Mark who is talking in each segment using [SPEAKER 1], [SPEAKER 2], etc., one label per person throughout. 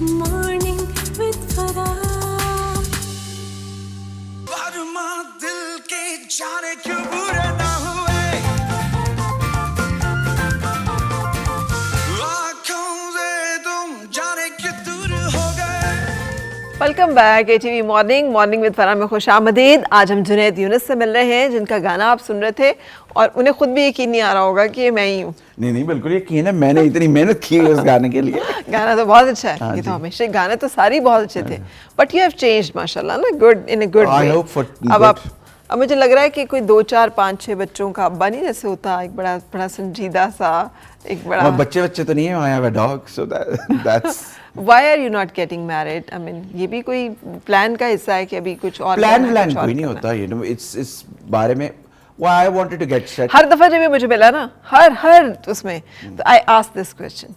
[SPEAKER 1] Morning with Farah.
[SPEAKER 2] दिल के जाने क्यों बुरे ना हुए, आँखों से तुम जाने क्यों दूर हो गए.
[SPEAKER 3] Welcome back ATV morning with Farah में खुश आमदीद. आज हम जुनैद यूनुस से मिल रहे हैं जिनका गाना आप सुन रहे थे और उन्हें खुद भी यकीन नहीं आ रहा होगा कि ये मैं ही हूँ.
[SPEAKER 4] नहीं बिल्कुल यकीन है, मैंने इतनी मेहनत की है इस गाने के लिए.
[SPEAKER 3] गाना तो बहुत अच्छा है. ये तो हमेशा गाने तो सारे ही बहुत अच्छे थे, बट यू हैव चेंज्ड माशाल्लाह ना, good in a good
[SPEAKER 4] I
[SPEAKER 3] way.
[SPEAKER 4] hope for
[SPEAKER 3] अब मुझे लग रहा है कि कोई 2 4 5 6 बच्चों का अब्बा नहीं जैसे होता, एक बड़ा संजीदा सा, एक बड़ा.
[SPEAKER 4] और बच्चे तो नहीं है, I have a dog, so that's
[SPEAKER 3] Why are you not getting married? I mean, ये भी कोई प्लान का हिस्सा है कि अभी कुछ और
[SPEAKER 4] प्लान
[SPEAKER 3] करना है, कुछ और
[SPEAKER 4] कोई नहीं
[SPEAKER 3] करना है?
[SPEAKER 4] होता, you know, इस बारे में why I wanted to get set.
[SPEAKER 3] हर दफा जब ये मुझे मिला ना, हर उसमें, तो I asked this question,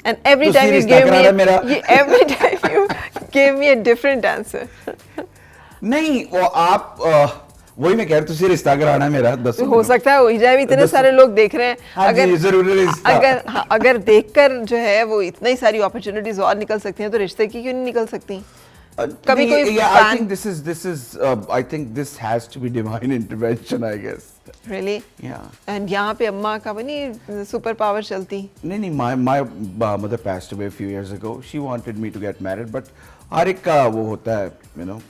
[SPEAKER 3] and every
[SPEAKER 4] तो
[SPEAKER 3] time you
[SPEAKER 4] सीरियस
[SPEAKER 3] gave
[SPEAKER 4] ना
[SPEAKER 3] me,
[SPEAKER 4] करा मेरा.
[SPEAKER 3] every time you gave me a different answer.
[SPEAKER 4] नहीं वो आप वही मैं कह रहा हूँ, तुझसे रिश्ता कराना है मेरा 10
[SPEAKER 3] हो सकता है हो ही जाए, भी इतने सारे लोग देख रहे हैं.
[SPEAKER 4] हाँ जी, जरूरी रिश्ता.
[SPEAKER 3] अगर देखकर जो है वो इतनी सारी अपॉर्चुनिटीज और निकल सकती हैं, तो रिश्ते की क्यों नहीं निकल सकती? कभी कोई
[SPEAKER 4] I think this is I think this has to be divine intervention, I guess.
[SPEAKER 3] Really?
[SPEAKER 4] Yeah.
[SPEAKER 3] And यहाँ पे अम्मा का बनी सुपर पावर चलती.
[SPEAKER 4] नहीं my mother passed away a few years ago. She wanted me to get married, but हर एक का वो होता है, you know,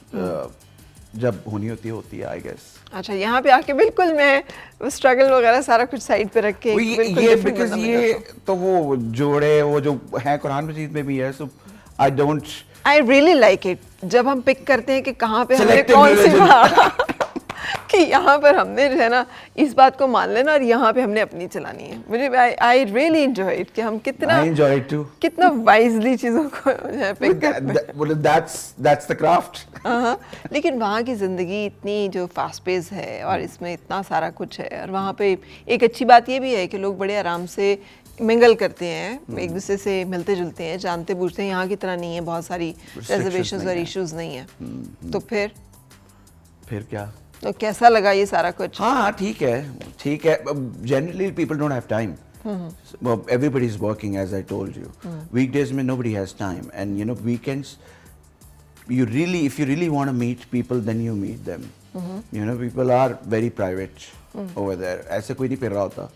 [SPEAKER 4] जब होनी होती है, I guess.
[SPEAKER 3] अच्छा, यहाँ पे आके बिल्कुल मैं स्ट्रगल वगैरह सारा कुछ साइड पे रख के
[SPEAKER 4] ये because ये तो वो जोड़े वो जो है कुरान मजीद में भी है, so I don't.
[SPEAKER 3] I really like it जब हम पिक करते हैं कि कहाँ पे हमने
[SPEAKER 4] Selective
[SPEAKER 3] कौन सी
[SPEAKER 4] religion.
[SPEAKER 3] कि यहाँ पर हमने जो है ना इस बात को मान लेना और यहाँ पे हमने अपनी चलानी है. मुझे I really enjoy it कि हम
[SPEAKER 4] I enjoy it too.
[SPEAKER 3] कितना वाइजली चीज़ों को जो है पिक करते हैं.
[SPEAKER 4] Well, that's the craft.
[SPEAKER 3] लेकिन वहाँ की ज़िंदगी इतनी जो फास्ट पेस है और इसमें इतना सारा कुछ है, और वहाँ पे एक अच्छी बात ये भी है कि लोग बड़े आराम से मिंगल करते हैं, एक दूसरे से मिलते जुलते हैं, जानते बूझते हैं. यहाँ की तरह नहीं है, बहुत सारी रिजर्वेशंस और इश्यूज नहीं है. तो फिर
[SPEAKER 4] क्या?
[SPEAKER 3] तो कैसा लगा ये सारा कुछ?
[SPEAKER 4] हाँ ठीक है. Generally people don't have time. Well, everybody is working, as I told you. Weekdays में nobody has time, and you know weekends. If you really want to meet people, then you meet them. You know, people are very private over there. ऐसे कोई नहीं फिर रहा होता.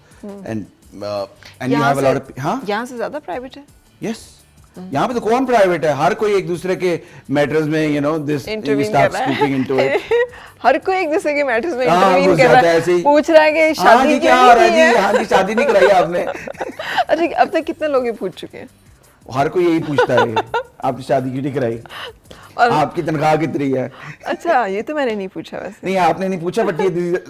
[SPEAKER 4] And you have a lot of. हाँ?
[SPEAKER 3] यहाँ से ज़्यादा प्राइवेट है?
[SPEAKER 4] Yes. यहाँ पे तो कौन प्राइवेट है? हर कोई एक दूसरे के मैटर्स में, you know, this starts scooping into it.
[SPEAKER 3] हर कोई एक दूसरे के मैटर्स में
[SPEAKER 4] हाँ,
[SPEAKER 3] इंटरवीन कर रहा है, पूछ रहा है कि शादी क्यों नहीं की है?
[SPEAKER 4] हाँ जी, शादी नहीं कराई आपने.
[SPEAKER 3] अच्छा, अब तक कितने लोग ये पूछ चुके हैं?
[SPEAKER 4] हर कोई यही पूछता है, आपने शादी क्यों नहीं कराई, और आपकी तनख्वाह कितनी है?
[SPEAKER 3] अच्छा, ये तो मैंने नहीं पूछा वैसे.
[SPEAKER 4] नहीं आपने नहीं पूछा, बट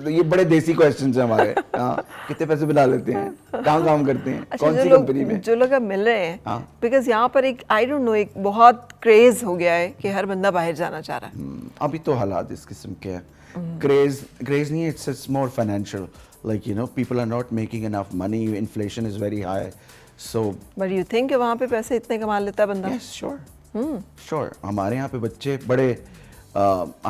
[SPEAKER 4] ये बड़े देसी क्वेश्चंस हैं हमारे. कितने पैसे मिला लेते हैं, कहाँ काम करते हैं,
[SPEAKER 3] अच्छा,
[SPEAKER 4] कौन सी कंपनी में?
[SPEAKER 3] जो लोग अब मिल रहे हैं, बिकॉज यहाँ पर एक आई डोंट नो एक बहुत क्रेज हो गया है कि हर बंदा बाहर जाना चाह रहा है.
[SPEAKER 4] अभी तो हालात इस किस्म के हैं. क्रेज नहीं, it's more financial. Like, you know, people are not making enough money, inflation is very high, so.
[SPEAKER 3] But you think कि वहाँ पे पैसे इतने कमा लेता है बंदा?
[SPEAKER 4] Yes, sure. हमारे यहाँ पे बच्चे बड़े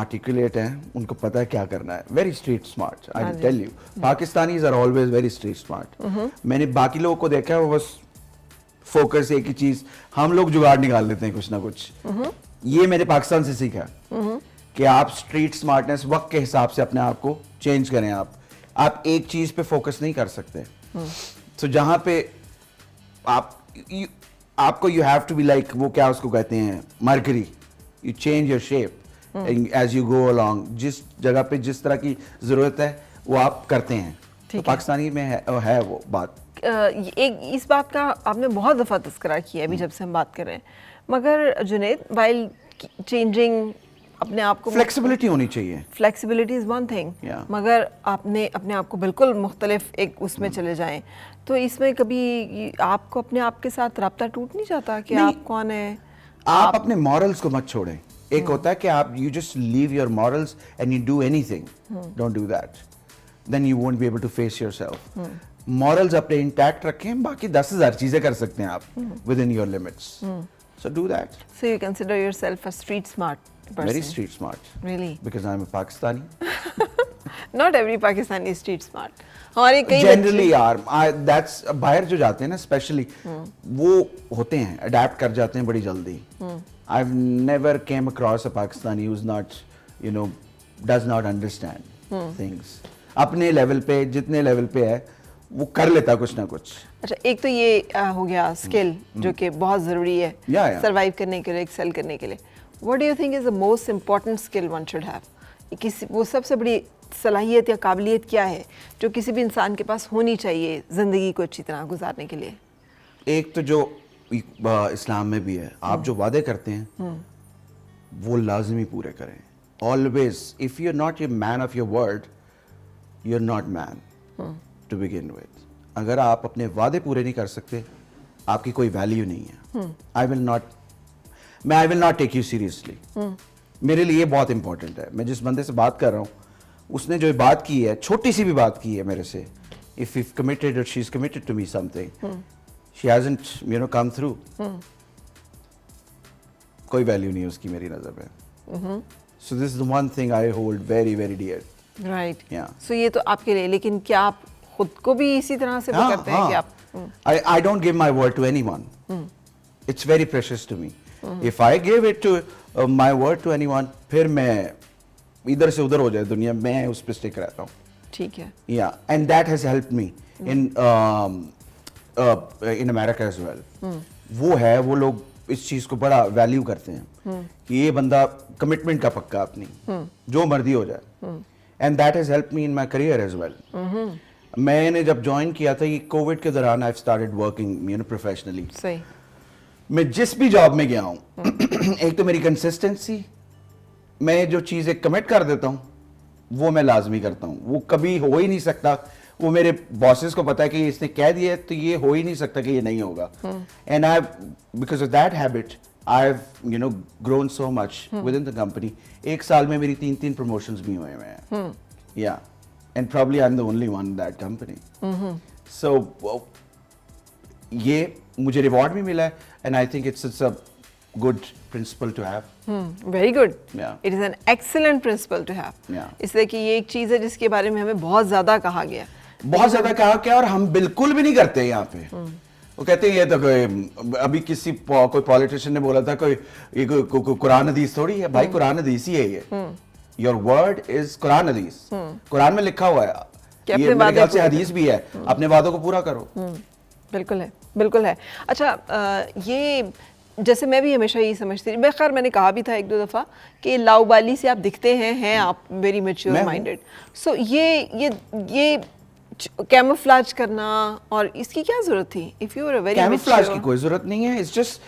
[SPEAKER 4] articulate हैं, उनको पता है क्या करना है. Very street smart, I will tell you. Pakistanis are always very street smart. मैंने बाकी लोगों को देखा है, वो बस फोकस एक ही चीज, हम लोग जुगाड़ निकाल लेते हैं कुछ ना कुछ. ये मैंने पाकिस्तान से सीखा कि आप स्ट्रीट स्मार्टनेस वक्त के हिसाब से अपने आप को चेंज करें. आप एक चीज पे फोकस नहीं कर सकते. तो जहां पे आपको you have to be like, वो क्या उसको कहते हैं, mercury. You change your shape as you go along. जिस जगह पे जिस तरह की जरूरत है वो आप करते हैं. तो पाकिस्तानी में है वो बात.
[SPEAKER 3] एक इस बात का आपने बहुत दफा तस्करा किया अभी जब से हम बात कर रहे हैं, मगर जुनैद, वाइल चेंजिंग अपने आप को,
[SPEAKER 4] फ्लेक्सिबिलिटी होनी चाहिए.
[SPEAKER 3] फ्लेक्सिबिलिटी इज वन थिंग, मगर आपने अपने आप को बिल्कुल मुख्तलिफ एक उसमें चले जाएं, तो इसमें कभी आपको अपने आप के साथ राब्ता टूट नहीं जाता कि आप कौन है?
[SPEAKER 4] आप अपने मॉरल्स को मत छोड़ें. एक होता है कि आप you just leave your morals and you do anything. Don't do that, then you won't be able to face yourself. Morals अपने इंटैक्ट रखें, बाकी 10,000 चीजें कर सकते हैं आप within your limits. So do that.
[SPEAKER 3] So you consider yourself a street smart person?
[SPEAKER 4] Very street smart.
[SPEAKER 3] Really?
[SPEAKER 4] Because I'm a Pakistani.
[SPEAKER 3] Not every Pakistani is street smart. हमारे कई
[SPEAKER 4] जनरली यार दैट्स बाहर जो जाते हैं ना specially वो होते हैं अडेप्ट कर जाते हैं बड़ी जल्दी. I've never came across a Pakistani who's not, you know, does not understand things. अपने लेवल पे जितने लेवल पे है वो कर लेता कुछ ना कुछ.
[SPEAKER 3] अच्छा, एक तो ये हो गया स्किल जो कि बहुत ज़रूरी है सरवाइव करने के लिए, एक्सेल करने के लिए. What do you think is the most important skill one should have? किसी वो सबसे बड़ी सलाहियत या काबिलियत क्या है जो किसी भी इंसान के पास होनी चाहिए ज़िंदगी को अच्छी तरह गुजारने के लिए?
[SPEAKER 4] एक तो जो इस्लाम में भी है, आप जो वादे करते हैं वो लाजमी पूरे करें. Always if you are not a man of your word you are not man to begin with. अगर आप अपने वादे पूरे नहीं कर सकते आपकी कोई वैल्यू नहीं है. I will not take you seriously. मेरे लिए बहुत इंपॉर्टेंट है. मैं जिस बंदे से बात कर रहा हूँ उसने जो बात की है, छोटी सी भी बात की है मेरे से, इफ इफ कमिटेड और she is committed to me something, she hasn't you know come through, कोई वैल्यू नहीं है उसकी मेरी नजर में. So this is the one thing I hold very very dear.
[SPEAKER 3] Right.
[SPEAKER 4] Yeah.
[SPEAKER 3] सो ये तो आपके लिए, लेकिन क्या आप खुद को भी इसी तरह से वो करते हैं कि आप
[SPEAKER 4] I don't give my word to anyone. It's very precious to me. If I give it to my word to anyone, फिर मैं इधर से उधर हो जाए दुनिया, मैं उस पे स्टिक रहता हूँ.
[SPEAKER 3] ठीक है.
[SPEAKER 4] Yeah, and that has helped me in America as well. वो है, वो लोग इस चीज को बड़ा वैल्यू करते हैं कि ये बंदा कमिटमेंट का पक्का अपनी, जो मर्जी हो जाए. And that has helped me in my career as well. मैंने जब ज्वाइन किया था ये कोविड के दौरान, I've started working, you know, professionally.
[SPEAKER 3] सही.
[SPEAKER 4] मैं जिस भी जॉब में गया हूँ एक तो मेरी कंसिस्टेंसी, मैं जो चीज़ें कमिट कर देता हूँ वो मैं लाजमी करता हूँ. वो कभी हो ही नहीं सकता, वो मेरे बॉसेस को पता है कि इसने कह दिया तो ये हो ही नहीं सकता कि ये नहीं होगा. And I because of that habit I have you know grown so much with in the company. एक साल में मेरी 3 प्रमोशंस भी हुए हैं. या and probably I am the only one in that company. So ये मुझे रिवॉर्ड भी मिला है and I think it's a good principle to have.
[SPEAKER 3] Very good.
[SPEAKER 4] Yeah.
[SPEAKER 3] It is an excellent principle to have.
[SPEAKER 4] Yeah.
[SPEAKER 3] इसलिए कि ये एक चीज़ है जिसके बारे में हमें बहुत ज़्यादा कहा गया.
[SPEAKER 4] बहुत ज्यादा कहा क्या, और हम बिल्कुल भी नहीं करते यहाँ पे. वो कहते हैं ये तो कोई अभी किसी कोई पॉलिटिशियन ने बोला था कोई ये कोई कुरान हदीस थोड़ी है. भाई कुरान हदीस ही है ये. योर वर्ड इज कुरान हदीस. कुरान में लिखा हुआ है, ये मेरे ख्याल से हदीस भी है. अपने वादों को पूरा करो.
[SPEAKER 3] बिल्कुल है, बिल्कुल है. अच्छा, ये जैसे मैं भी हमेशा यही समझती थी, खैर मैंने कहा भी था 1-2 दफ़ा कि लाउबाली से आप दिखते हैं आप वेरी मैच्योर माइंडेड. सो ये कैमोफ्लेज करना और इसकी क्या जरूरत थी? If you are a very
[SPEAKER 4] camouflage की कोई जरूरत नहीं है. इट्स जस्ट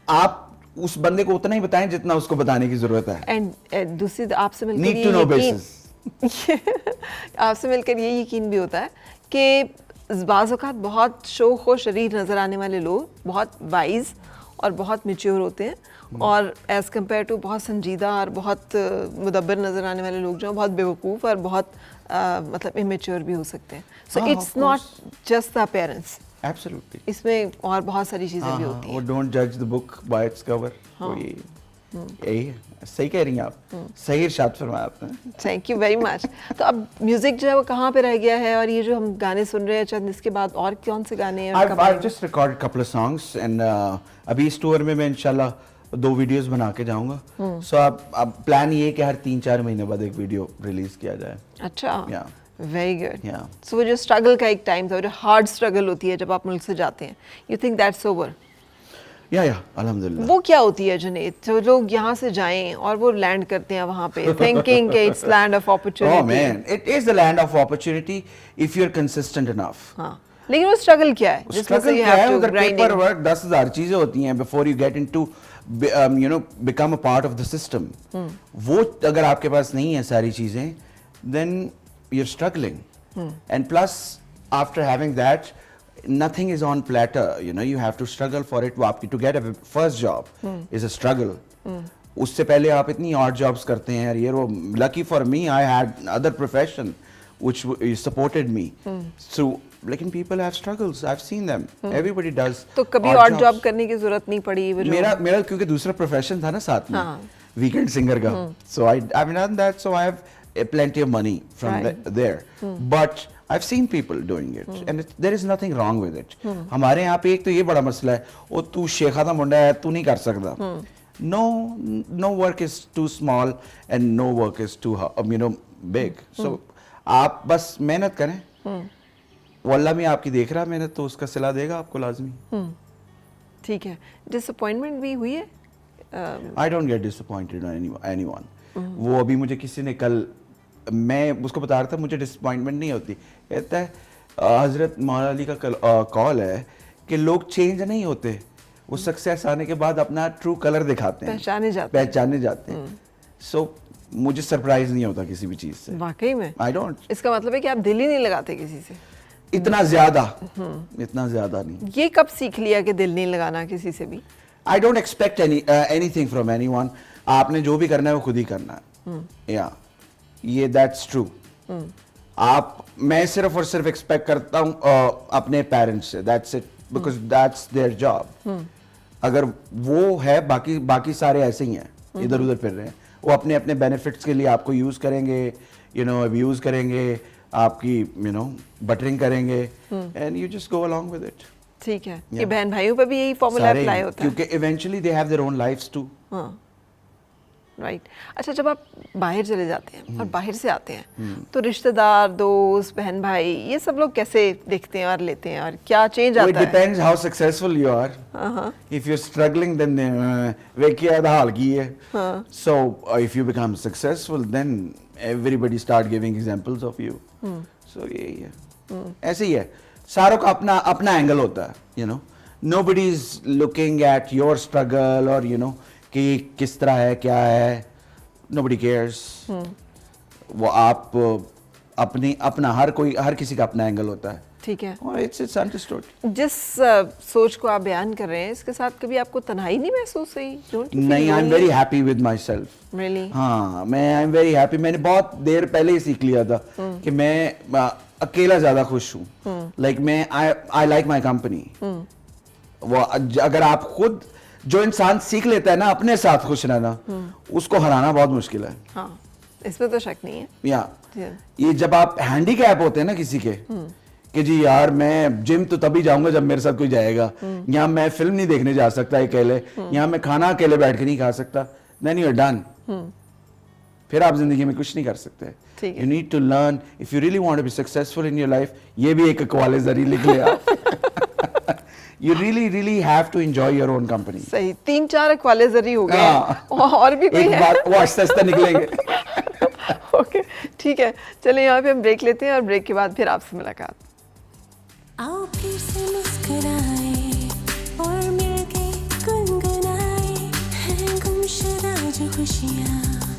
[SPEAKER 4] आप उस बंदे को उतना ही बताएं जितना उसको बताने की जरूरत है.
[SPEAKER 3] एंड दूसरी आपसे मिलकर
[SPEAKER 4] नीड टू नो बेसिस.
[SPEAKER 3] आपसे मिलकर ये यकीन भी होता है कि बाज़ औक़ात बहुत शोख व शरीर नज़र आने वाले लोग बहुत वाइज और बहुत मैच्योर होते हैं, और एज़ कम्पेयर टू बहुत संजीदा और बहुत मुदब्बर नज़र आने वाले लोग जो हैं बहुत बेवकूफ़ और बहुत मतलब इमेच्योर भी हो सकते हैं. So it's not just the appearance.
[SPEAKER 4] Absolutely.
[SPEAKER 3] इसमें और बहुत सारी चीज़ें भी होती हैं.
[SPEAKER 4] वो डोंट जज the book by its cover. यही है. सही कह रही हैं आप. सही इरशाद फरमाया आपने. Thank
[SPEAKER 3] you very much. तो अब म्यूजिक जो है वो कहाँ पे रह गया है, और ये जो हम गाने सुन रहे हैं चंद, इसके बाद और कौन से गाने हैं?
[SPEAKER 4] I've just recorded couple of songs and अभी इस टूर में मैं इंशाल्लाह 2 वीडियोस बना के जाऊंगा. सो अब प्लान ये है कि हर 3-4 महीने बाद एक वीडियो रिलीज किया जाए.
[SPEAKER 3] अच्छा. Very good. सो वो जो स्ट्रगल का एक टाइम था, जो हार्ड स्ट्रगल होती है जब आप मुल्क से जाते हैं, यू थिंक दैट्स ओवर?
[SPEAKER 4] या अल्हम्दुलिल्लाह.
[SPEAKER 3] वो क्या होती है जुनैद, जो लोग यहाँ से जाएं और वो लैंड करते हैं वहाँ पे थिंकिंग कि it's land of opportunity?
[SPEAKER 4] Oh man, it is the land of opportunity if you are consistent enough.
[SPEAKER 3] हाँ, लेकिन वो स्ट्रगल क्या है?
[SPEAKER 4] स्ट्रगल क्या है? उधर पेपर वर्क 10,000 चीजें होती हैं before you get into you know become a part of the system. वो अगर आपके पास नहीं है सारी चीजें, then you are struggling. And plus after having that, nothing is on platter, you know, you have to struggle for it. आपकी to get a first job is a struggle. उससे पहले आप इतनी odd jobs करते हैं यार. वो lucky for me I had other profession which supported me. So लेकिन people have struggles, I've seen them. Everybody does.
[SPEAKER 3] तो कभी odd job करने की जरूरत नहीं पड़ी?
[SPEAKER 4] मेरा क्योंकि दूसरा profession था ना साथ में, weekend singer का. So I've done that. So I've plenty of money from
[SPEAKER 3] Right.
[SPEAKER 4] there. But I've seen people doing it and there is nothing wrong with it. ہمارے یہاں پہ ایک تو یہ بڑا مسئلہ ہے او تو شیخہ دا منڈا ہے تو نہیں کر سکتا. No work is too small and no work is too big. So آپ بس محنت کریں, وہ اللہ میں آپ کی دیکھ رہا محنت تو اس کا صلہ دے گا آپ کو لازمی.
[SPEAKER 3] ٹھیک ہے. ڈس اپوائنٹمنٹ بھی ہوئی ہے؟
[SPEAKER 4] I don't get disappointed on anyone. وہ ابھی مجھے کسی نے کل, میں اس کو بتا رہا تھا مجھے ڈسپوائنٹمنٹ نہیں ہوتی, کہتا ہے حضرت مولانا علی کا کال ہے کہ لوگ چینج نہیں ہوتے, وہ سکسیس آنے کے بعد اپنا ٹرو کلر دکھاتے ہیں, پہچانے جاتے ہیں. سو مجھے سرپرائز نہیں ہوتا کسی بھی چیز سے.
[SPEAKER 3] واقعی میں
[SPEAKER 4] آئی ڈونٹ.
[SPEAKER 3] اس کا مطلب ہے کہ آپ دل ہی نہیں لگاتے کسی سے
[SPEAKER 4] اتنا زیادہ نہیں.
[SPEAKER 3] یہ کب سیکھ لیا کہ دل نہیں لگانا کسی سے بھی؟
[SPEAKER 4] I don't expect anything from anyone. آپ نے جو بھی کرنا ہے وہ خود ہی کرنا ہے. یہ that's true. میں صرف اور صرف ایکسپیکٹ کرتا ہوں اپنے پیرنٹس سے, that's it, because that's their job. اگر وہ ہے, باقی سارے ایسے ہی ہیں, ادھر ادھر پھر رہے ہیں, وہ اپنے اپنے بینیفٹس کے لیے آپ کو یوز کریں گے, ابیوز کریں گے, آپ کی بٹرنگ کریں گے, and you just go along with it.
[SPEAKER 3] ٹھیک ہے. یہ بہن بھائیوں پہ بھی یہی فارمولا اپلائی ہوتا ہے
[SPEAKER 4] کیونکہ eventually they have their own lives too.
[SPEAKER 3] ہاں رائٹ. اچھا, جب آپ باہر چلے جاتے ہیں اور باہر سے آتے ہیں تو رشتہ دار, دوست, بہن بھائی, یہ سب لوگ کیسے دیکھتے ہیں اور لیتے ہیں, اور کیا چینج آتا ہے؟
[SPEAKER 4] It depends how successful you are. If you're struggling then ویکیا دا حال کی ہے. So if you become successful then everybody start giving examples of you. So یہی ہے, ایسے ہی ہے. ساروں کا اپنا اینگل ہوتا ہے. Nobody is looking at your struggle or کہ کس طرح ہے, کیا ہے. Nobody cares. وہ آپ اپنا ہر کسی کا اپنا اینگل ہوتا ہے.
[SPEAKER 3] ٹھیک ہے.
[SPEAKER 4] It's understood.
[SPEAKER 3] جس سوچ کو آپ بیان کر رہے ہیں اس کے ساتھ کبھی آپ کو تنہائی نہیں محسوس ہوئی؟
[SPEAKER 4] نہیں, I'm very happy with myself.
[SPEAKER 3] Really?
[SPEAKER 4] ہاں, I'm very happy. میں نے بہت دیر پہلے ہی سیکھ لیا تھا کہ میں اکیلا زیادہ خوش ہوں. لائک میں I like my company. وہ اگر آپ خود جو انسان سیکھ لیتا ہے نا اپنے ساتھ خوش رہنا, اس کو ہرانا بہت مشکل ہے.
[SPEAKER 3] ہاں, اس میں تو شک نہیں ہے.
[SPEAKER 4] یہ جب آپ ہینڈی کیپ ہوتے ہیں نا کسی کے کہ جی یار میں جم تو تبھی جاؤں گا جب میرے ساتھ کوئی جائے گا, یہاں میں فلم نہیں دیکھنے جا سکتا اکیلے, یہاں میں کھانا اکیلے بیٹھ کے نہیں کھا سکتا, then you're done. پھر آپ زندگی میں کچھ نہیں کر سکتے. You need to learn if you really want to be successful in your life. یہ بھی ایک اقوال زری لکھ لے آپ. You really have to enjoy your own company.
[SPEAKER 3] صحیح, 3-4 اقوال زری ہو گئے, اور بھی کوئی ہے؟
[SPEAKER 4] ایک بار وہ آہستہ نکلیں گے.
[SPEAKER 3] اوکے ٹھیک ہے, چلیں یہاں پہ ہم بریک لیتے ہیں اور بریک کے بعد پھر آپ سے ملاقات.
[SPEAKER 1] آؤ پھر سے مسکرائے اور مل کے گنگنائے ہیں گمشدہ جو خوشیاں.